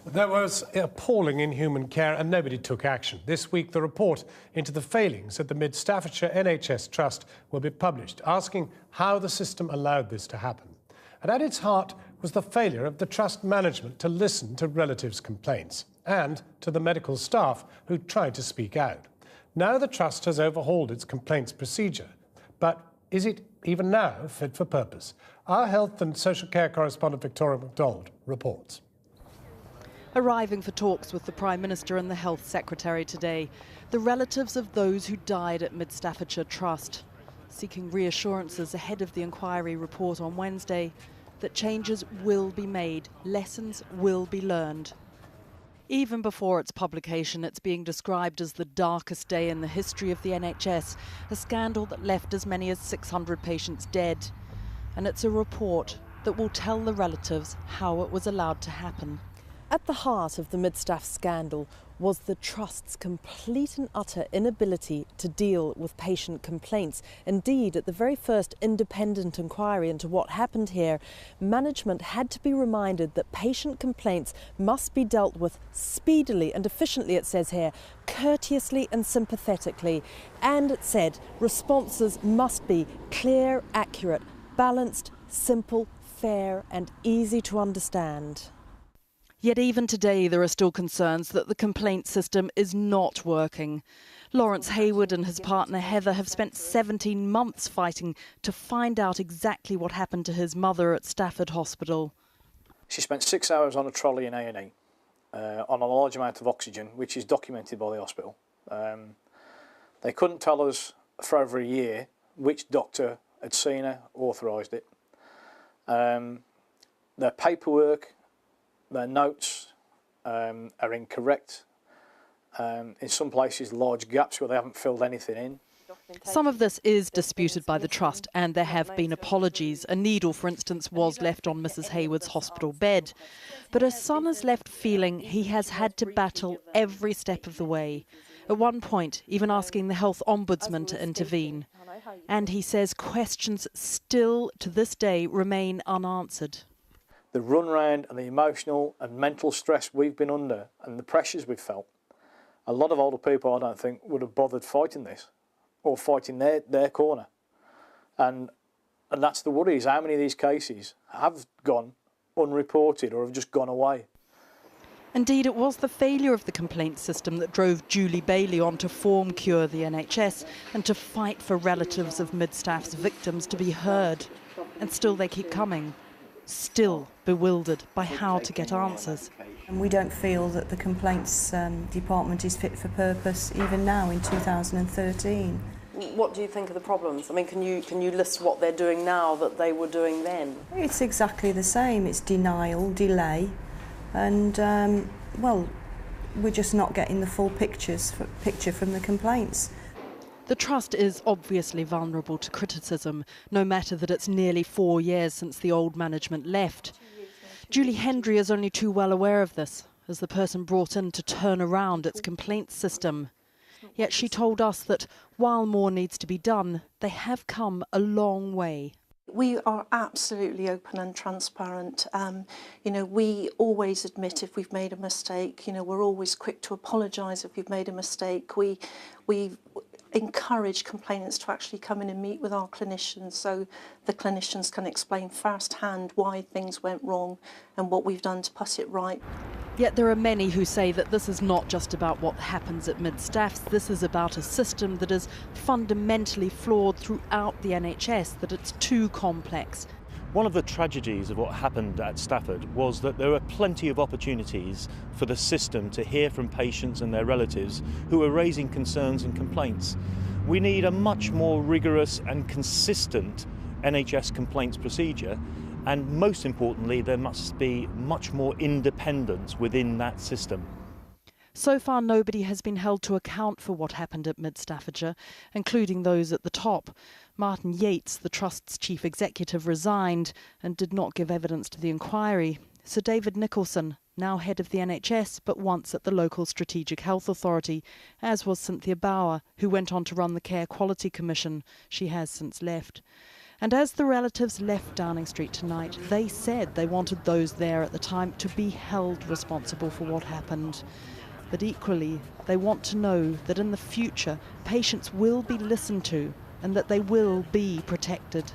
There was appalling inhuman care and nobody took action. This week, the report into the failings at the MidStaffordshire NHS Trust will be published, asking how the system allowed this to happen. And at its heart was the failure of the Trust management to listen to relatives' complaints and to the medical staff who tried to speak out. Now the Trust has overhauled its complaints procedure, but is it even now fit for purpose? Our health and social care correspondent Victoria MacDonald reports. Arriving for talks with the Prime Minister and the Health Secretary today, the relatives of those who died at MidStaffordshire Trust, seeking reassurances ahead of the inquiry report on Wednesday that changes will be made, lessons will be learned. Even before its publication, it's being described as the darkest day in the history of the NHS, a scandal that left as many as 600 patients dead. And it's a report that will tell the relatives how it was allowed to happen. At the heart of the MidStaff scandal was the Trust's complete and utter inability to deal with patient complaints. Indeed, at the very first independent inquiry into what happened here, management had to be reminded that patient complaints must be dealt with speedily and efficiently, it says here, courteously and sympathetically. And it said responses must be clear, accurate, balanced, simple, fair and easy to understand. Yet even today there are still concerns that the complaint system is not working. Lawrence Hayward and his partner Heather have spent 17 months fighting to find out exactly what happened to his mother at Stafford Hospital. She spent 6 hours on a trolley in A&E on a large amount of oxygen, which is documented by the hospital. They couldn't tell us for over a year which doctor had seen her, authorised it. Their paperwork, their notes are incorrect. In some places, large gaps where they haven't filled anything in. Some of this is disputed by the Trust, and there have been apologies. A needle, for instance, was left on Mrs. Hayward's hospital bed. But her son is left feeling he has had to battle every step of the way. At one point, even asking the health ombudsman to intervene. And he says questions still to this day remain unanswered. The run round and the emotional and mental stress we've been under and the pressures we've felt, a lot of older people, I don't think, would have bothered fighting this or fighting their corner. And that's the worry, is how many of these cases have gone unreported or have just gone away. Indeed, it was the failure of the complaint system that drove Julie Bailey on to form Cure the NHS and to fight for relatives of MidStaff's victims to be heard. And still they keep coming. Still bewildered by how to get answers. And we don't feel that the complaints department is fit for purpose even now in 2013. What do you think are the problems? I mean, can you list what they're doing now that they were doing then? It's exactly the same. It's denial, delay, and well, we're just not getting the full picture from the complaints. The Trust is obviously vulnerable to criticism, no matter that it's nearly 4 years since the old management left. Julie Hendry is only too well aware of this, as the person brought in to turn around its complaints system. Yet she told us that while more needs to be done, they have come a long way. We are absolutely open and transparent. You know, we always admit if we've made a mistake. You know, we're always quick to apologise if we've made a mistake. We encourage complainants to actually come in and meet with our clinicians so the clinicians can explain firsthand why things went wrong and what we've done to put it right. Yet there are many who say that this is not just about what happens at MidStaff's, this is about a system that is fundamentally flawed throughout the NHS, that it's too complex. One of the tragedies of what happened at Stafford was that there were plenty of opportunities for the system to hear from patients and their relatives who were raising concerns and complaints. We need a much more rigorous and consistent NHS complaints procedure, and most importantly, there must be much more independence within that system. So far, nobody has been held to account for what happened at MidStaffordshire, including those at the top. Martin Yates, the Trust's chief executive, resigned and did not give evidence to the inquiry. Sir David Nicholson, now head of the NHS, but once at the local Strategic Health Authority, as was Cynthia Bauer, who went on to run the Care Quality Commission. She has since left. And as the relatives left Downing Street tonight, they said they wanted those there at the time to be held responsible for what happened. But equally, they want to know that in the future, patients will be listened to and that they will be protected.